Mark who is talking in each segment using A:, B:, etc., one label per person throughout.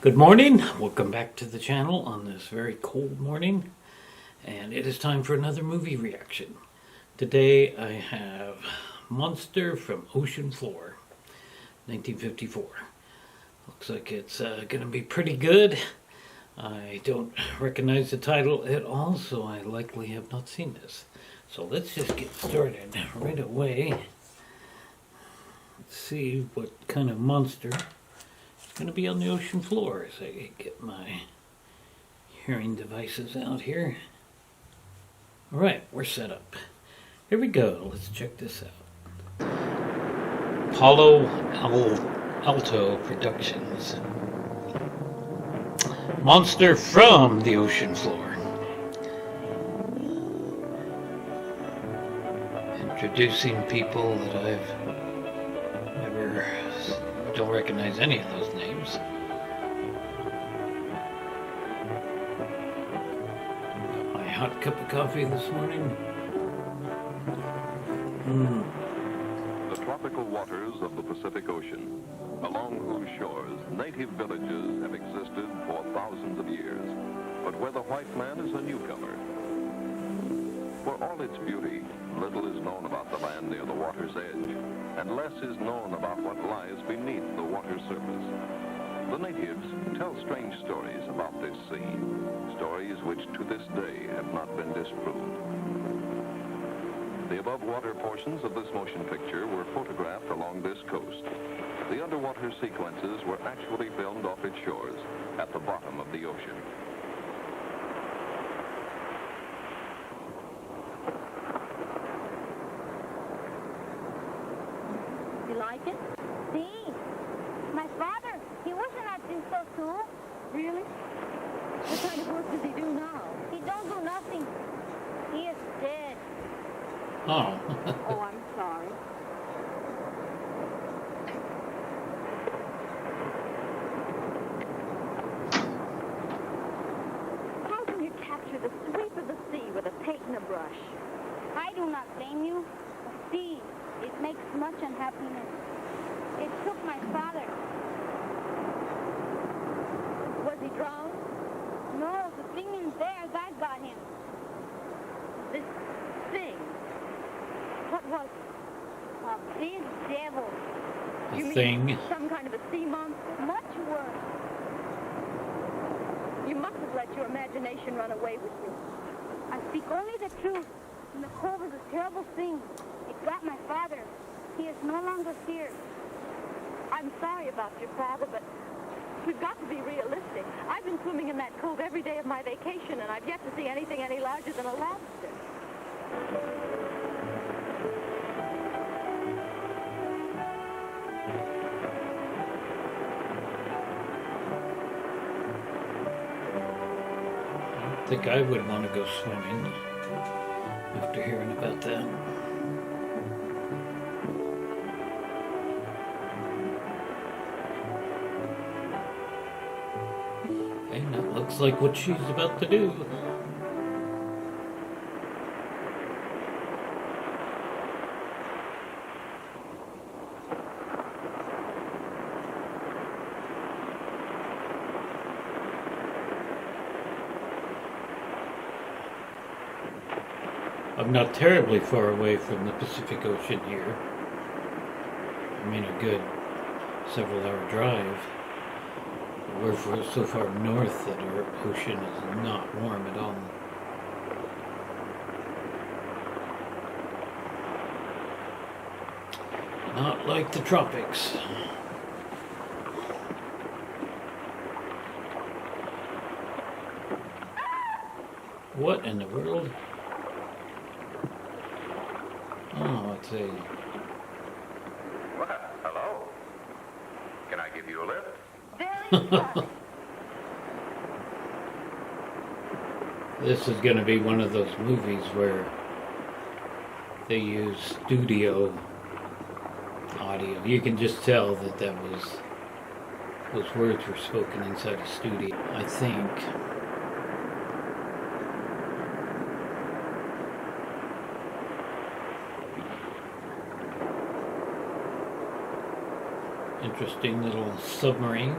A: Good morning, welcome back to the channel on this very cold morning, and it is time for another movie reaction. Today I have Monster from Ocean Floor, 1954. Looks like it's going to be pretty good. I don't recognize the title at all, so I likely have not seen this. So let's just get started right away. Let's see what kind of monster going to be on the ocean floor as I get my hearing devices out here. Alright, we're set up. Here we go. Let's check this out. Palo Alto Productions. Monster from the Ocean Floor. Introducing people that I've never... don't recognize any of those names. Got my hot cup of coffee this morning.
B: The tropical waters of the Pacific Ocean, along whose shores native villages have existed for thousands of years, but where the white man is a newcomer. For all its beauty, little is known about the land near the water's edge, and less is known about what lies beneath the water's surface. The natives tell strange stories about this sea, stories which to this day have not been disproved. The above-water portions of this motion picture were photographed along this coast. The underwater sequences were actually filmed off its shores, at the bottom of the ocean.
C: You like it? See, my father, he wasn't acting so too. Really? What kind of work does he do now? He don't do nothing. He is dead.
A: Oh.
C: Oh, I'm sorry. How can you capture the sweep of the sea with a paint and a brush? I do not blame you. The sea, it makes much unhappiness. It took my father. Was he drowned? No, the thing in there, that got him.
D: This thing?
C: What was it? A big devil.
D: You
A: A
D: mean
A: thing.
D: some kind of a sea monster?
C: Much worse.
D: You must have let your imagination run away with you.
C: I speak only the truth. And the cove is a terrible thing. It got my father. He is no longer here.
D: I'm sorry about your father, but we've got to be realistic. I've been swimming in that cove every day of my vacation, and I've yet to see anything any larger than a lobster.
A: I think I would want to go swimming after hearing about that. And that looks like what she's about to do. I'm not terribly far away from the Pacific Ocean here. I mean, a good several-hour drive. We're so far north that our ocean is not warm at all. Not like the tropics. What in the world? Oh, let's see.
B: Well, hello. Can I give you a lift?
C: Very
A: This is going to be one of those movies where they use studio audio. You can just tell that those words were spoken inside a studio, I think. Interesting little submarine.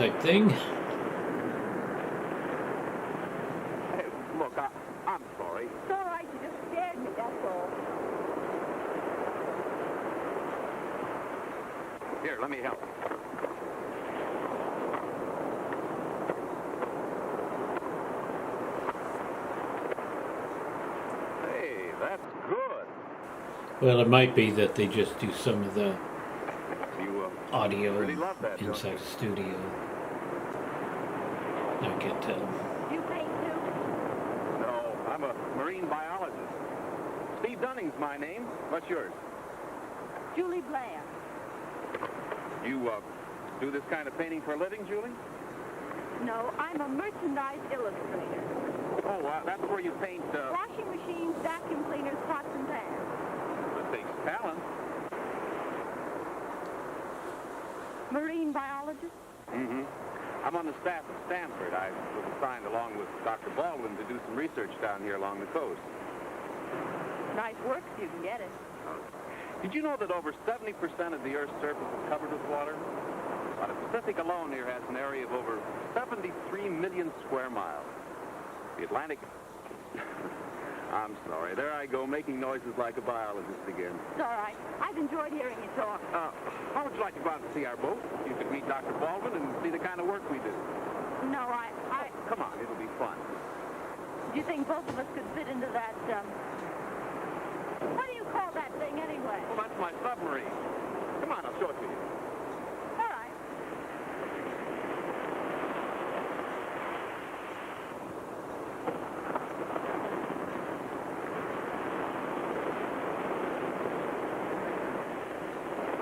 A: type thing.
E: Hey, look, I'm sorry.
D: It's all right. You just scared me, that's all.
E: Here, let me help. Hey, that's good.
A: Well, it might be that they just do some of the
E: You
A: audio
E: really love that, don't
A: inside
E: you?
A: the studio. I can tell.
D: You paint too?
E: No, I'm a marine biologist. Steve Dunning's my name. What's yours?
D: Julie Blair.
E: You do this kind of painting for a living, Julie?
D: No, I'm a merchandise illustrator.
E: Oh, that's where you paint.
D: Washing machines, vacuum cleaners, pots and pans.
E: It takes talent.
D: Marine biologist?
E: Mm-hmm. I'm on the staff at Stanford. I was assigned along with Dr. Baldwin to do some research down here along the coast.
D: Nice work if you can get it.
E: Did you know that over 70% of the Earth's surface is covered with water? The Pacific alone here has an area of over 73 million square miles. The Atlantic... I'm sorry. There I go, making noises like a biologist again.
D: It's all right. I've enjoyed hearing you talk.
E: How would you like to go out and see our boat? You could meet Dr. Baldwin and see the kind of work we do.
D: No,
E: Come on, it'll be fun.
D: do you think both of us could fit into that, what do you call that thing anyway?
E: Well, that's my submarine. Come on, I'll show it to you.
D: All right.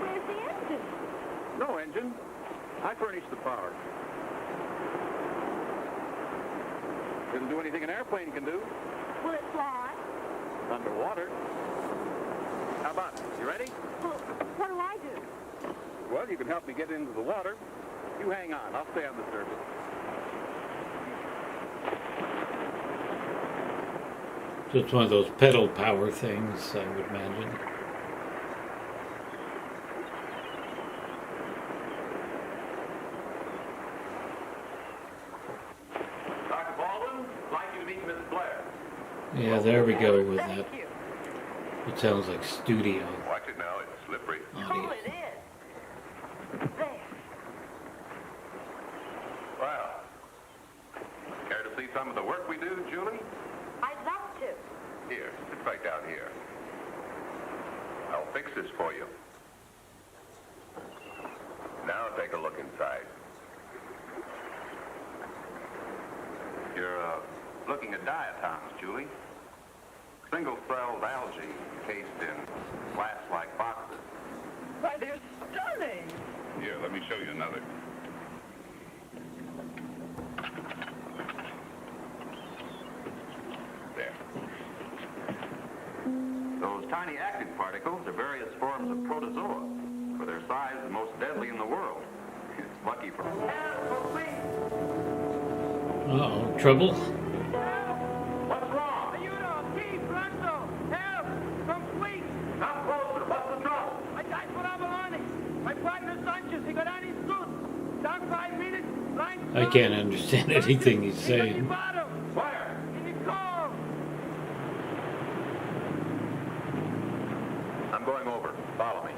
D: Where's the engine?
E: No engine. I furnish the power. It'll do anything an airplane can do.
D: Will it fly?
E: Underwater. How about it? You ready?
D: Well, what do I do?
E: Well, you can help me get into the water. You hang on. I'll stay on the surface.
A: So it's one of those pedal power things, I would imagine.
E: Dr. Baldwin, I'd like you to meet Miss Blair.
A: Yeah, there we go with that.
D: Thank you.
A: It sounds like studio
B: Watch it now, it's slippery.
A: audio.
D: Oh, it is. There.
B: Well, care to see some of the work we do, Julie?
D: I'd love to.
B: Here, sit right down here. I'll fix this for you. Now take a look inside. You're looking at diatoms, Julie. Single-celled algae encased in glass-like boxes.
D: Why, they're stunning.
B: Here, let me show you another. There. Those tiny active particles are various forms of protozoa. For their size, the most deadly in the world. It's lucky for...
A: Uh-oh, trouble?
E: What's wrong?
F: Help! Come quick!
E: Come closer. What's the trouble?
F: I died for Avalone. My partner Sanchez, he got on his suit. Down 5 minutes, line
A: I can't understand anything he's saying.
F: bottom.
E: Where?
F: In the cove.
B: I'm going over. Follow me.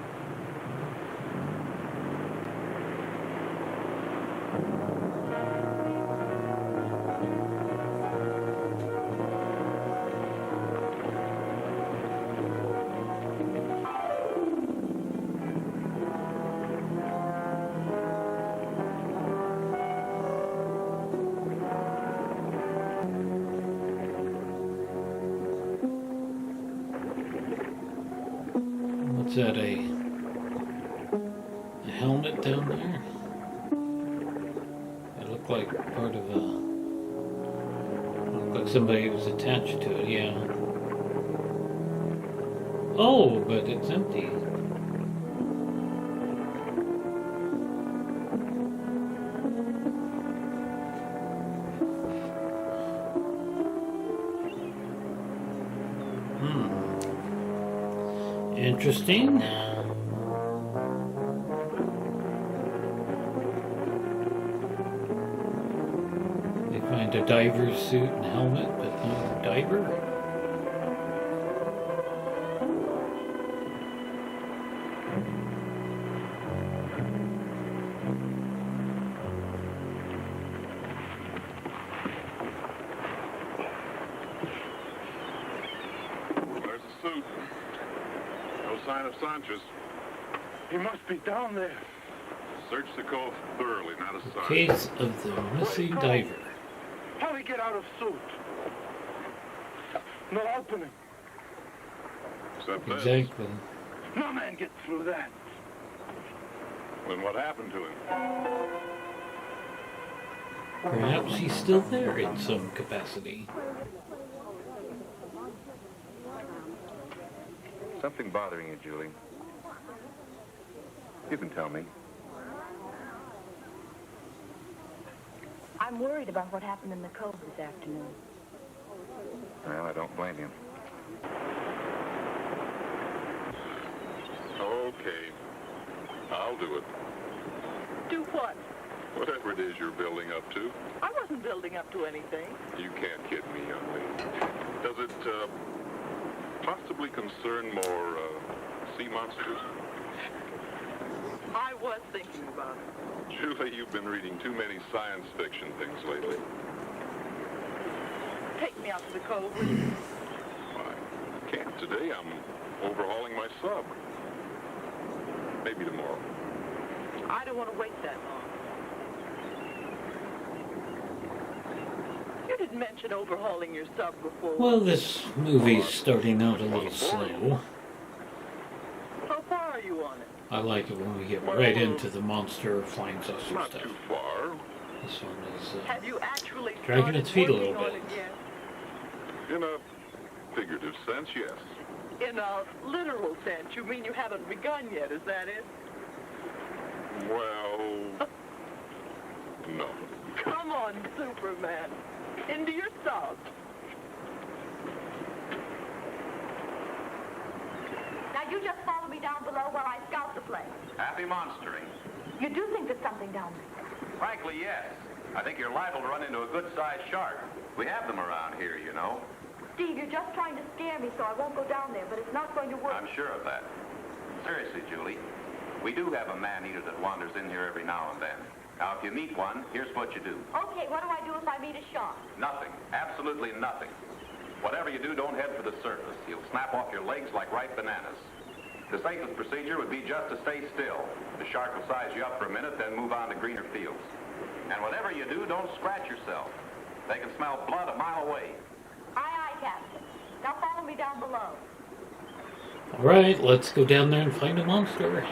A: What's that, a helmet down there? It looked like part of a... Looked like somebody was attached to it, yeah. Oh, but it's empty. Interesting. And a diver's suit and helmet, but no diver.
G: There's the suit. No sign of Sanchez.
F: He must be down there.
G: Search the cove thoroughly, not a sign.
A: Case of the missing diver.
F: How he get out of suit? No opening.
G: Except this.
A: Exactly.
F: No man get through that.
G: Then what happened to him?
A: Perhaps he's still there in some capacity.
B: Something bothering you, Julie? You can tell me.
D: I'm worried about what happened in the cove this afternoon.
B: Well, I don't blame you.
G: Okay. I'll do it.
H: Do what?
G: Whatever it is you're building up to.
H: I wasn't building up to anything.
G: You can't kid me, young lady. Does it, possibly concern more, sea monsters?
H: I was thinking about it.
G: Julie, you've been reading too many science fiction things lately.
H: Take me out to the cove, will you?
G: I can't today. I'm overhauling my sub. Maybe tomorrow.
H: I don't want to wait that long. You didn't mention overhauling your sub before.
A: Well, this movie's starting out a little slow.
H: How far are you on it?
A: I like it when we get right into the monster flying saucer
G: Not
A: stuff.
G: too far.
A: This one is
H: Have you actually
A: dragging
H: started
A: its feet a
H: working
A: little
H: on
A: bit.
H: it yet?
G: In a figurative sense, yes.
H: In a literal sense, you mean you haven't begun yet, is that it?
G: Well, no.
H: Come on, Superman. Into your sub.
C: Now you just follow me down below while I scout the place.
E: Happy monstering.
C: You do think there's something down there?
E: Frankly, yes. I think you're liable to run into a good-sized shark. We have them around here, you know.
C: Steve, you're just trying to scare me so I won't go down there, but it's not going to work.
E: I'm sure of that. Seriously, Julie, we do have a man-eater that wanders in here every now and then. Now, if you meet one, here's what you do.
C: Okay, what do I do if I meet a shark?
E: Nothing. Absolutely nothing. Whatever you do, don't head for the surface. He'll snap off your legs like ripe bananas. The safest procedure would be just to stay still. The shark will size you up for a minute, then move on to greener fields. And whatever you do, don't scratch yourself. They can smell blood a mile away.
C: Aye, aye, Captain. Now follow me down below.
A: Alright, let's go down there and find a monster.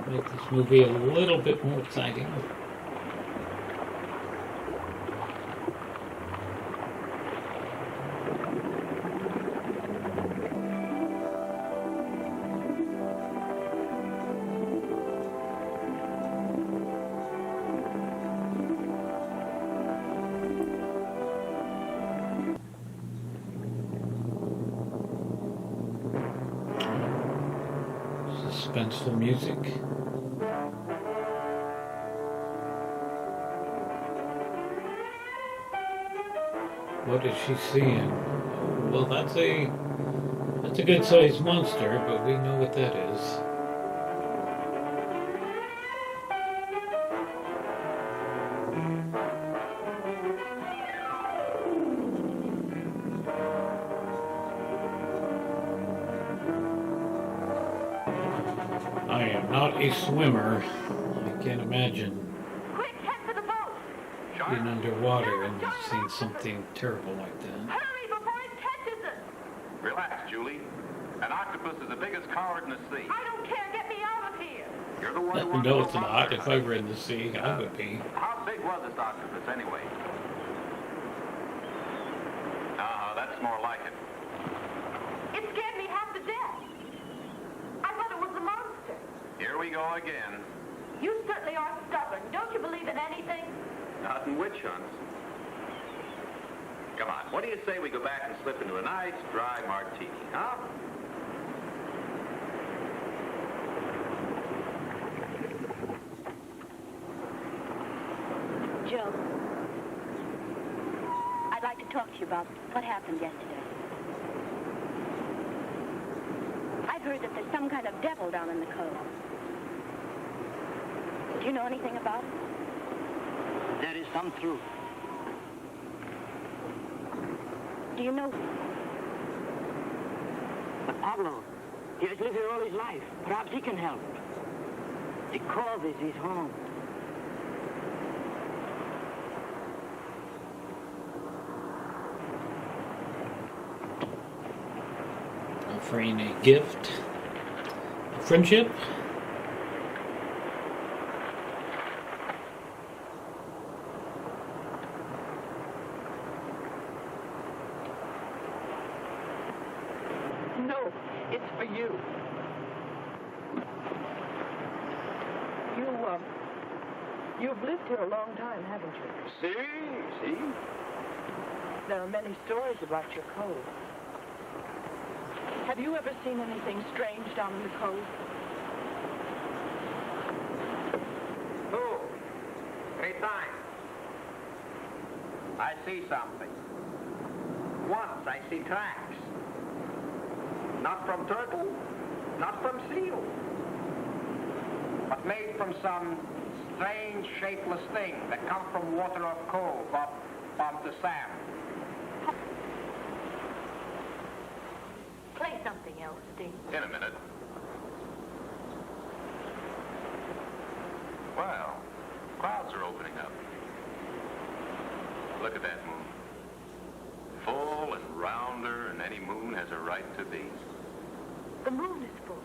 A: Make this movie a little bit more exciting. Suspenseful music. What is she seeing? Well, that's a good-sized monster, but we know what that is. I am not a swimmer. I can't imagine
C: Quick, head for the boat.
A: being underwater and seeing something terrible like that.
C: Hurry before it catches us.
E: Relax, Julie. An octopus is the biggest coward in the sea.
C: I don't care. Get me out of here.
E: You're the one who wants
A: No,
E: to
A: it's
E: go
A: not.
E: monster
A: If I were in the sea, I would be.
E: How big was this octopus, anyway? That's more like it.
C: It scared me half to death. I thought it was a monster.
E: Here we go again.
C: You certainly are stubborn. Don't you believe in anything?
E: Not in witch hunts. Come on, what do you say we go back and slip into a nice, dry martini, huh?
D: Joe, talk to you about what happened yesterday. I've heard that there's some kind of devil down in the cove. Do you know anything about it?
F: There is some truth.
D: Do you know?
F: But Pablo, he has lived here all his life. Perhaps he can help. The cove is his home.
A: Offering a gift of friendship.
H: No, it's for you. You've lived here a long time, haven't you?
F: See?
H: There are many stories about your cove. Have you ever seen anything strange down in the cove?
F: Oh, 3 times. I see something. Once I see tracks. Not from turtle, not from seal, but made from some strange, shapeless thing that come from water of cove up the sand.
D: Play something else, Steve.
E: In a minute. Well, clouds are opening up. Look at that moon. Full and rounder than any moon has a right to be.
D: The moon is full.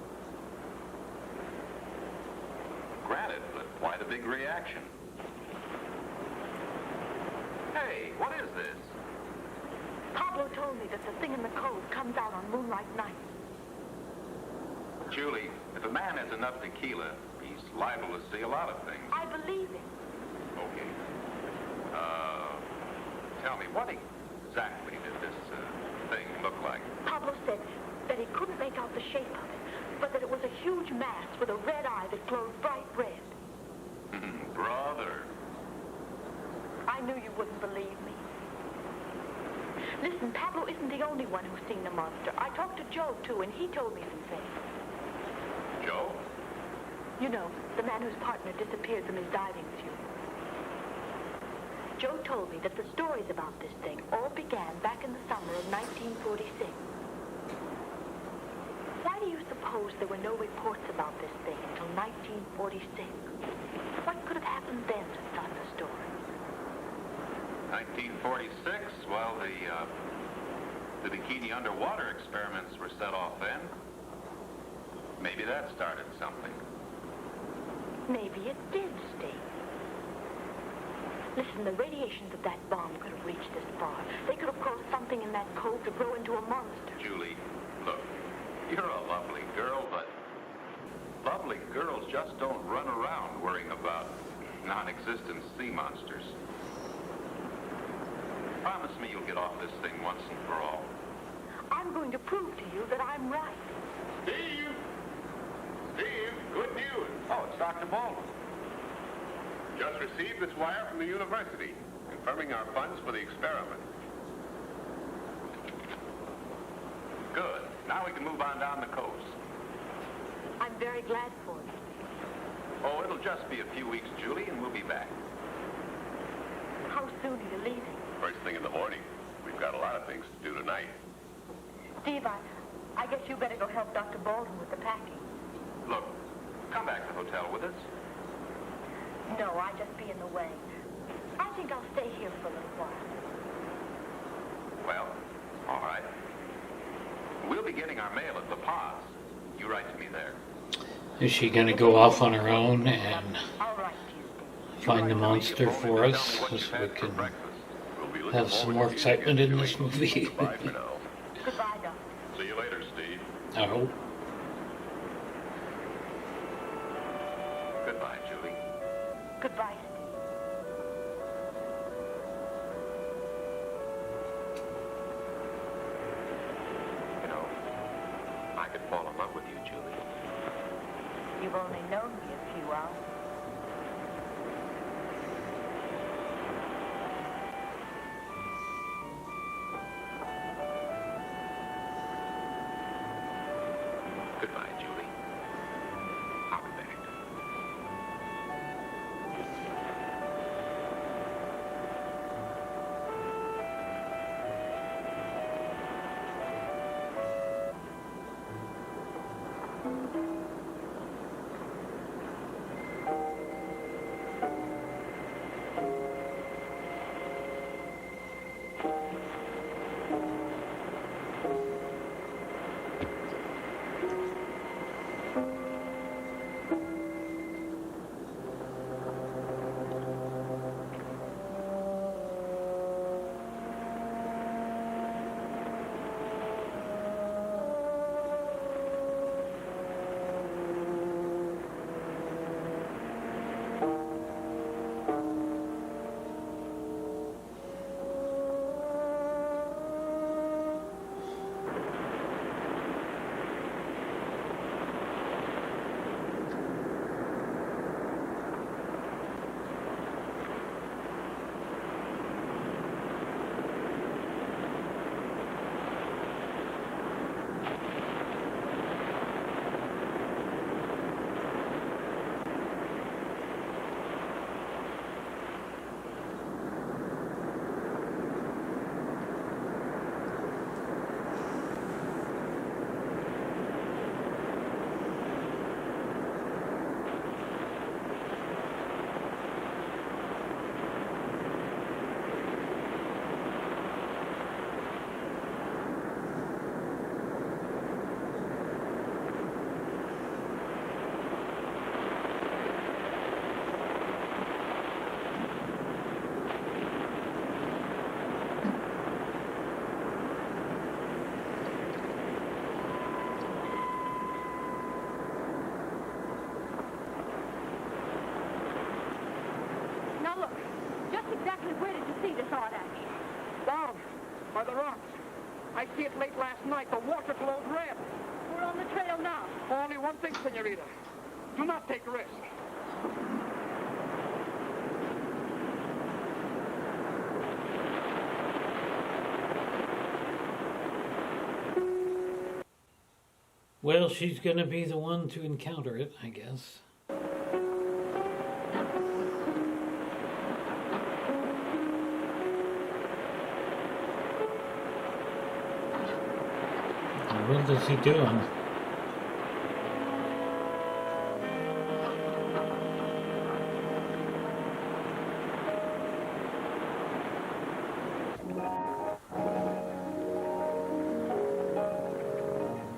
E: Granted, but why the big reaction? Hey, what is this?
D: Pablo told me that the thing in the cove comes out on moonlight nights.
E: Julie, if a man has enough tequila, he's liable to see a lot of things.
D: I believe him.
E: Okay. Tell me, what exactly did this thing look like?
D: Pablo said that he couldn't make out the shape of it, but that it was a huge mass with a red eye that glowed bright red.
E: Brother.
D: I knew you wouldn't believe me. Listen, Pablo isn't the only one who's seen the monster. I talked to Joe, too, and he told me some things.
E: Joe?
D: You know, the man whose partner disappeared from his diving suit. Joe told me that the stories about this thing all began back in the summer of 1946. Why do you suppose there were no reports about this thing until 1946? What could have happened then to start the story?
E: 1946? Well, the bikini underwater experiments were set off then. Maybe that started something.
D: Maybe it did, Steve. Listen, the radiations of that bomb could have reached this far. They could have caused something in that cove to grow into a monster.
E: Julie, look, you're a lovely girl, but lovely girls just don't run around worrying about non-existent sea monsters. Promise me you'll get off this thing once and for all.
D: I'm going to prove to you that I'm right.
G: Steve! Steve, good news.
E: Oh, it's Dr. Baldwin.
G: Just received this wire from the university, confirming our funds for the experiment.
E: Good. Now we can move on down the coast.
D: I'm very glad for you.
E: Oh, it'll just be a few weeks, Julie, and we'll be back.
D: How soon are you leaving?
G: First thing in the morning. We've got a lot of things to do tonight.
D: Steve, I guess you better go help Dr. Baldwin with the packing.
E: Look, come back to the hotel with us.
D: No, I'd just be in the way. I think I'll stay here for a little while.
E: Well, all right. We'll be getting our mail at La Paz. You write to me there.
A: Is she going to go off on her own and
D: All right, you, Steve.
A: find the monster for us so we can have some more excitement in this movie?
G: Bye for now.
D: Goodbye, Doctor.
G: See you later, Steve.
A: I hope.
E: Goodbye, Julie.
D: Goodbye, Steve.
E: You know, I could fall in love with you, Julie.
D: You've only known me a few hours.
F: the rocks. I see it late last night. The water glowed red.
D: We're on the trail now.
F: Only one thing, senorita. Do not take risks.
A: Well, she's gonna be the one to encounter it, I guess. What is he doing?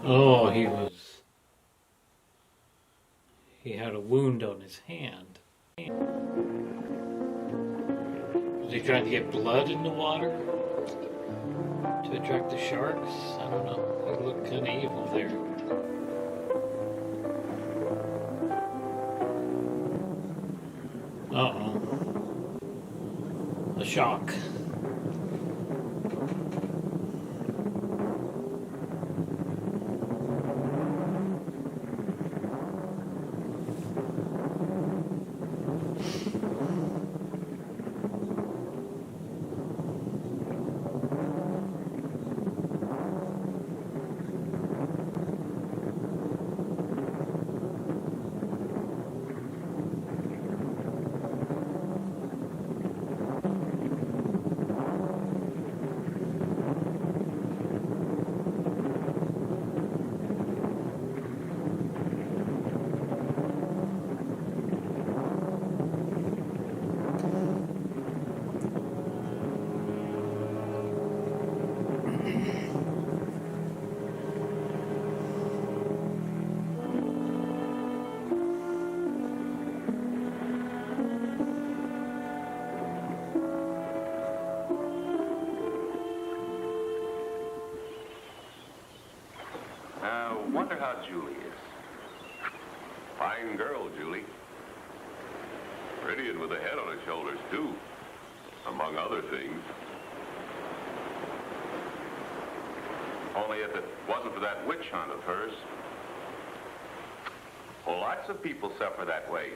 A: Oh, he had a wound on his hand. Was he trying to get blood in the water to attract the sharks? I don't know. He looked kind of evil there. Uh-oh. A shock.
B: Wonder how Julie is. Fine girl, Julie. Pretty and with a head on her shoulders, too. Among other things. Only if it wasn't for that witch hunt of hers. Well, lots of people suffer that way.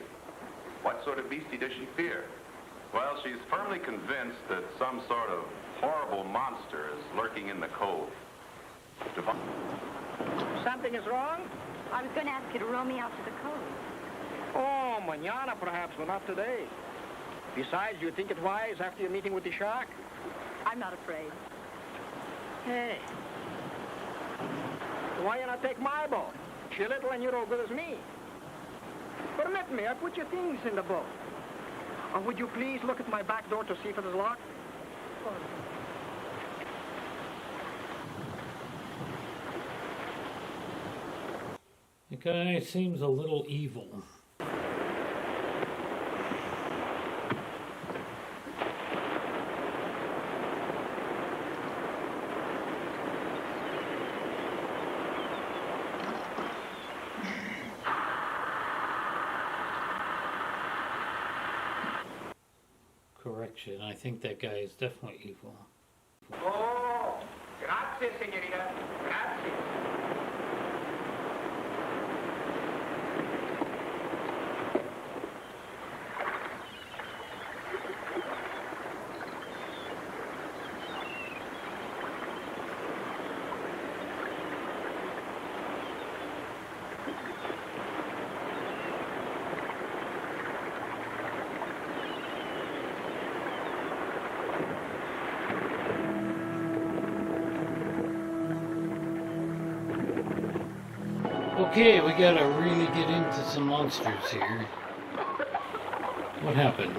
B: What sort of beastie does she fear? Well, she's firmly convinced that some sort of horrible monster is lurking in the cove.
F: Something is wrong?
C: I was going to ask you to row me out to the cove.
F: Oh, mañana perhaps, but not today. Besides, you think it wise after your meeting with the shark?
D: I'm not afraid.
F: Hey. Why you not take my boat? She's little and you're as good as me. Permit me, I put your things in the boat. Would you please look at my back door to see if it is locked?
A: The guy seems a little evil. Correction, I think that guy is definitely evil.
F: Oh, grazie, signorina. Grazie.
A: Okay, we gotta really get into some monsters here. What happened?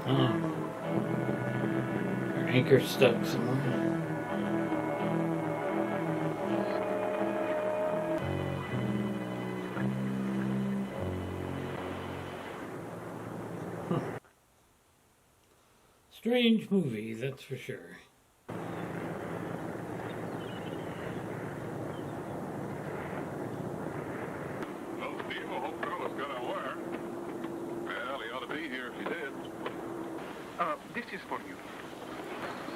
A: Our anchor stuck somewhere. Strange movie, that's for sure.
G: Well, Steve, I hope Carlos got a wire. Well, he ought to be here if he did.
E: This is for you.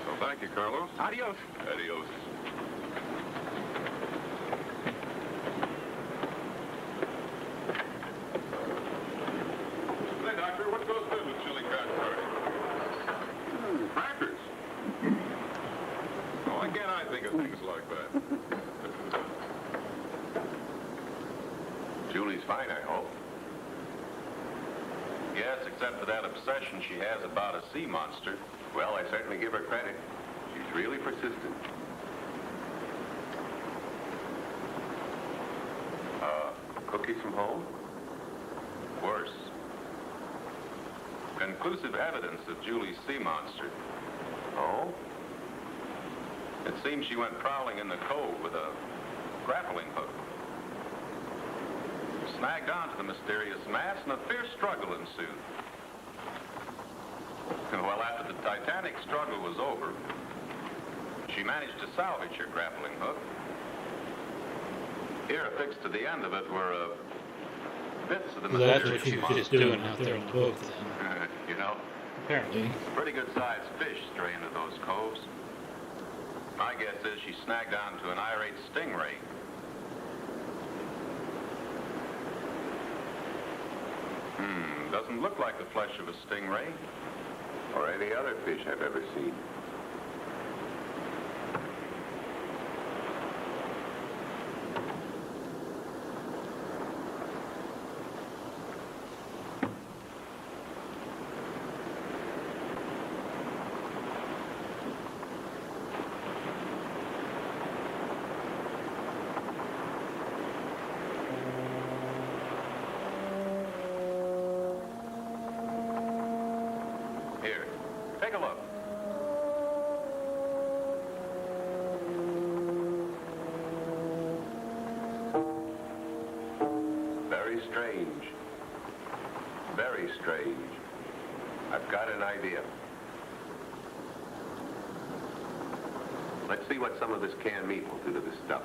G: So thank you, Carlos.
E: Adios.
G: Adios. Say, Doctor, what's goes good with chili crab curry? Crackers. Oh, why can't I think of things like that?
B: Julie's fine, I hope.
E: Yes, except for that obsession she has about a sea monster.
B: Well, I certainly give her credit. She's really persistent. Cookies from home?
E: Worse. Conclusive evidence of Julie's sea monster.
B: Oh?
E: It seems she went prowling in the cove with a grappling hook. Snagged onto the mysterious mass, and a fierce struggle ensued. Well, after the titanic struggle was over, she managed to salvage her grappling hook. Here, affixed to the end of it, were bits of the
A: That's
E: mysterious
A: what she was
E: monster.
A: just doing out there on the boat then.
E: You know,
A: Apparently.
E: it's a pretty good-sized fish stray into those coves. My guess is she snagged onto an irate stingray. Doesn't look like the flesh of a stingray.
B: Or any other fish I've ever seen.
E: Here, take a look.
B: Very strange. Very strange. I've got an idea. Let's see what some of this canned meat will do to this stuff.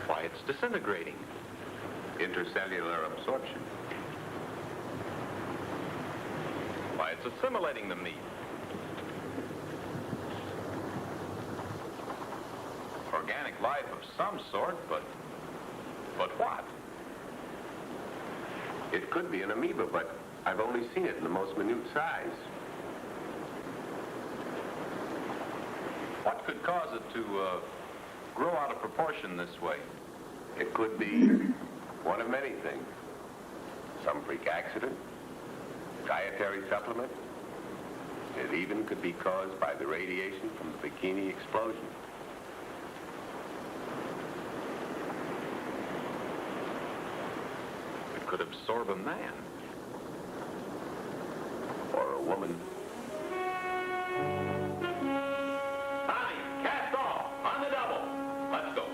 E: Why, it's disintegrating.
B: Intercellular absorption.
E: Why, it's assimilating the meat. Organic life of some sort, but what?
B: It could be an amoeba, but I've only seen it in the most minute size.
E: What could cause it to grow out of proportion this way?
B: It could be one of many things. Some freak accident, dietary supplement. It even could be caused by the radiation from the Bikini explosion.
E: It could absorb a man.
B: Or a woman.
E: Tommy, cast off on the double. Let's go.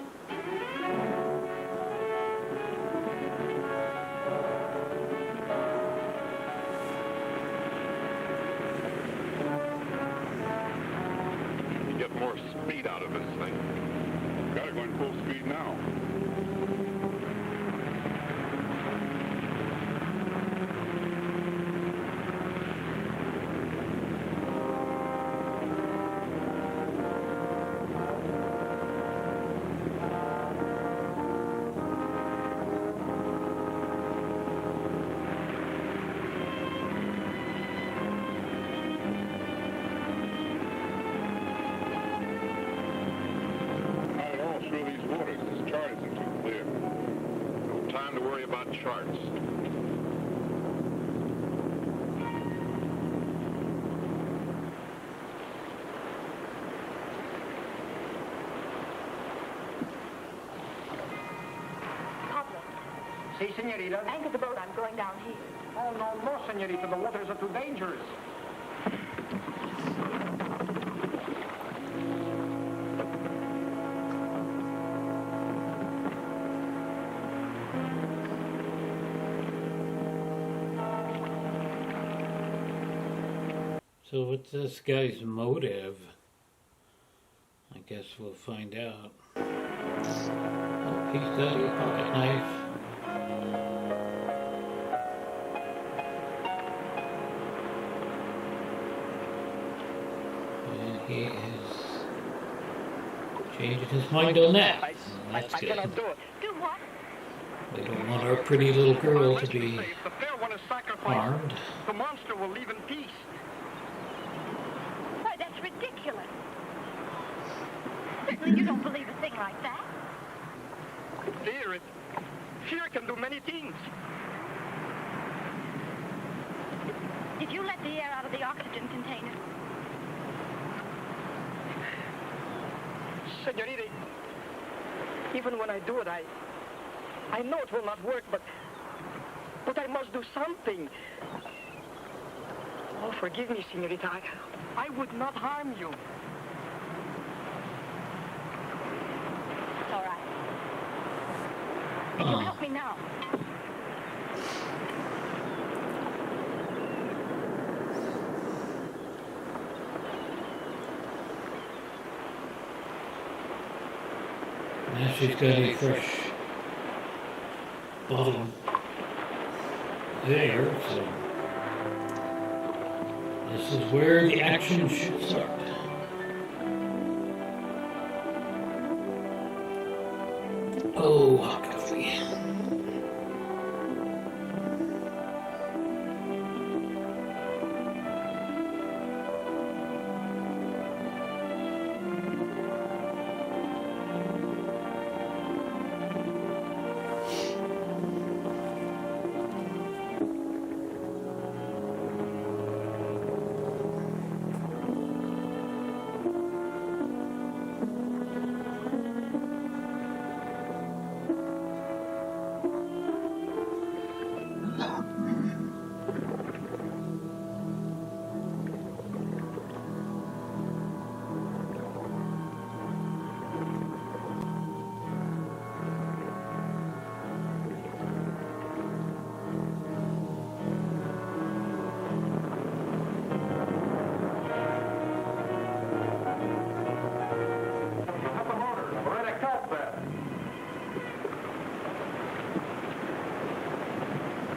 G: You get more speed out of this thing. Gotta go in full speed now. Not at all sure these waters. This chart isn't too clear. No time to worry about charts.
C: Pablo,
F: Si, senorita.
D: Anchor the boat. I'm going down here.
F: Oh, no, no, senorita. The waters are too dangerous.
A: So what's this guy's motive? I guess we'll find out. Oh, he's got a pocket knife. And he is changing his mind on that.
F: I
A: That's good.
F: cannot do it.
D: Do what?
A: We don't want our pretty little girl to be
F: If the fair one is sacrificed,
A: harmed.
F: the monster will leave in peace.
D: Why, that's ridiculous. Certainly you don't believe a thing like that.
F: Fear can do many things.
D: Did you let the air out of the oxygen container?
F: Senorita, even when I do it, I know it will not work, but I must do something. Oh, forgive me, senorita. I would not harm you.
D: All right. Can you help me now?
A: Now she's got a fresh bottle there, so this is where the action should start. Oh, hot coffee.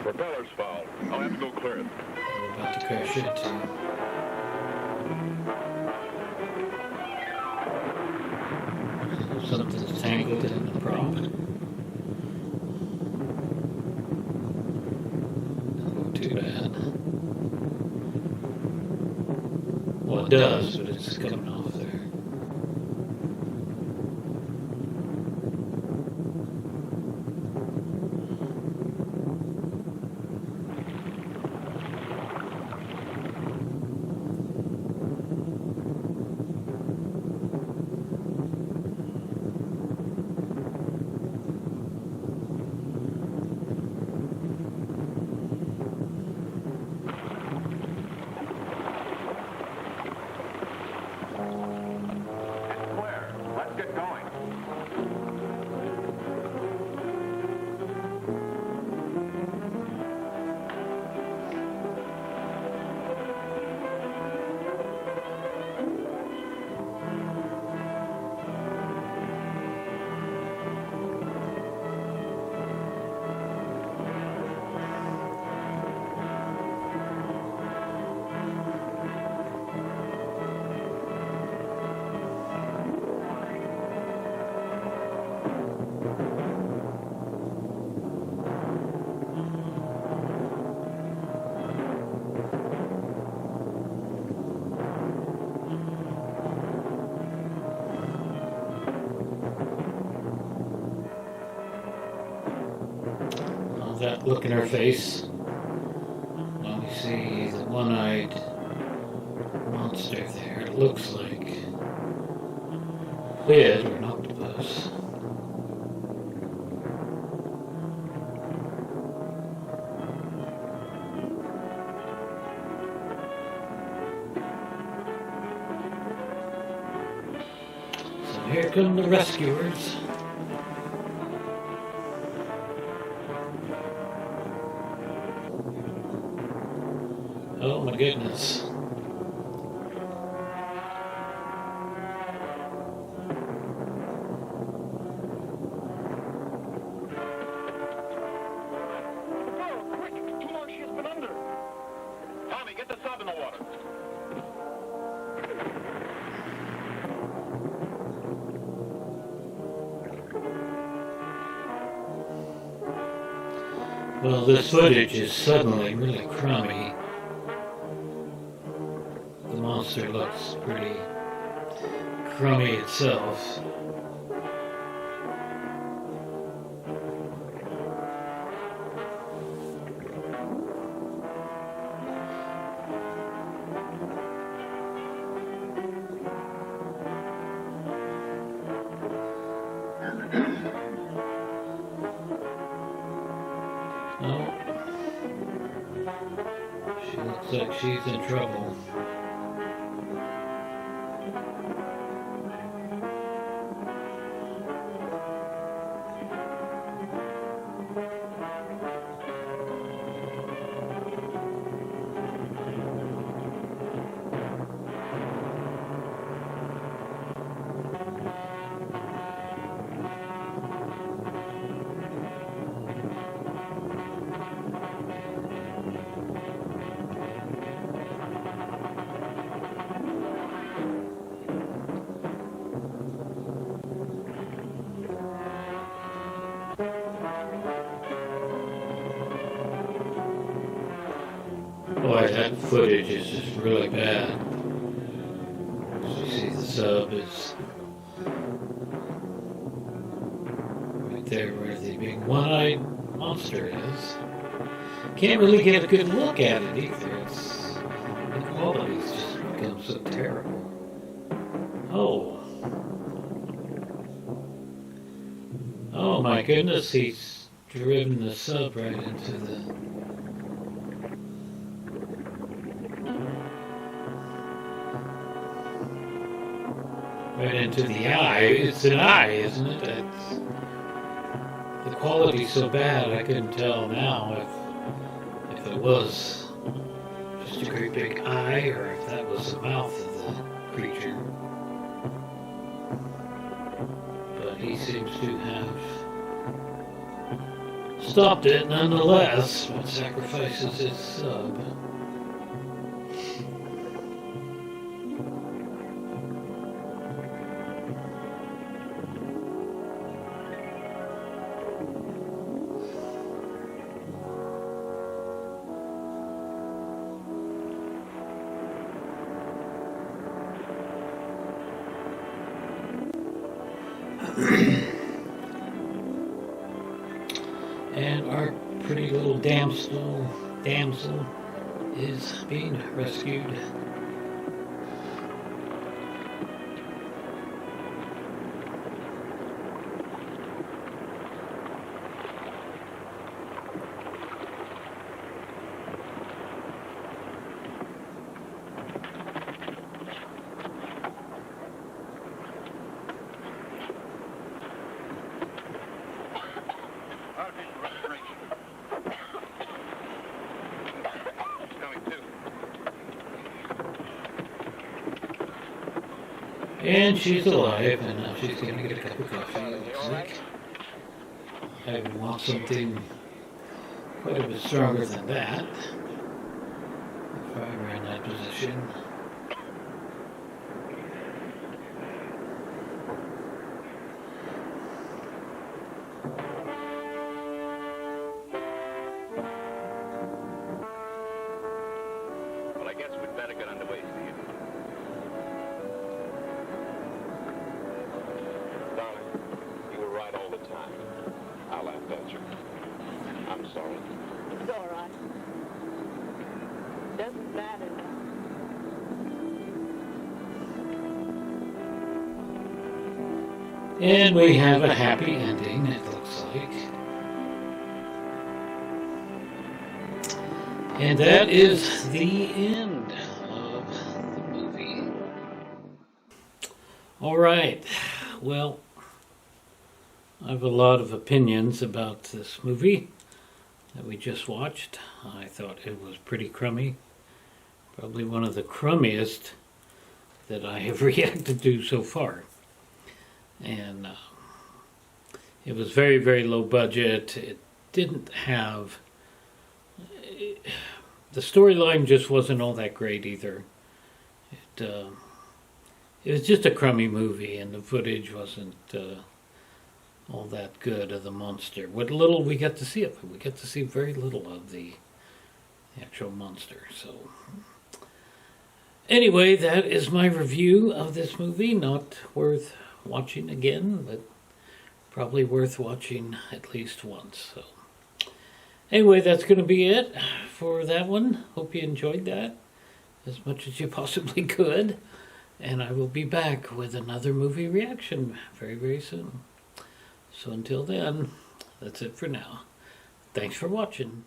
G: Propeller's foul. I'll have to go clear it.
A: We're about to crash it too. Something's tangled in the prop. Not too bad. Well, it does, but it's coming off there.
E: Let's get going.
A: That look in her face. Now we see the one-eyed monster there. It looks like squid or an octopus. come the rescuers. Oh my goodness.
G: Oh, quick! Too long she has been under. Tommy, get the sub in the water.
A: Well, this footage is suddenly really crummy. The monster looks pretty crummy itself. Oh, she looks like she's in trouble. Boy, that footage is just really bad. As you see, the sub is right there where the big one-eyed monster is. Can't really get a good look at it either. The quality's just become so terrible. Oh. Oh my goodness, he's driven the sub right into the... right into the eye. It's an eye, isn't it? The quality's so bad I couldn't tell now if it was just a great big eye or if that was the mouth of the creature. But he seems to have stopped it nonetheless, but sacrifices his sub. And our pretty little damsel is being rescued. And she's alive, and now she's going to get a cup of coffee, it looks like. I would want something quite a bit stronger than that, if I were in that position.
E: Well, I guess we'd better get underway, Steve.
G: All the time. I laughed at you. I'm sorry.
H: It's all right. Doesn't matter now.
A: And we have a happy ending, it looks like. And that is the end of the movie. All right. well, I have a lot of opinions about this movie that we just watched. I thought it was pretty crummy. Probably one of the crummiest that I have reacted to so far. And it was very, very low budget. It didn't have... The storyline just wasn't all that great either. It was just a crummy movie, and the footage wasn't all that good of the monster. What little we got to see of it, we got to see very little of the actual monster. So, anyway, that is my review of this movie. Not worth watching again, but probably worth watching at least once. So, anyway, that's going to be it for that one. Hope you enjoyed that as much as you possibly could. And I will be back with another movie reaction very, very soon. So until then, that's it for now. Thanks for watching.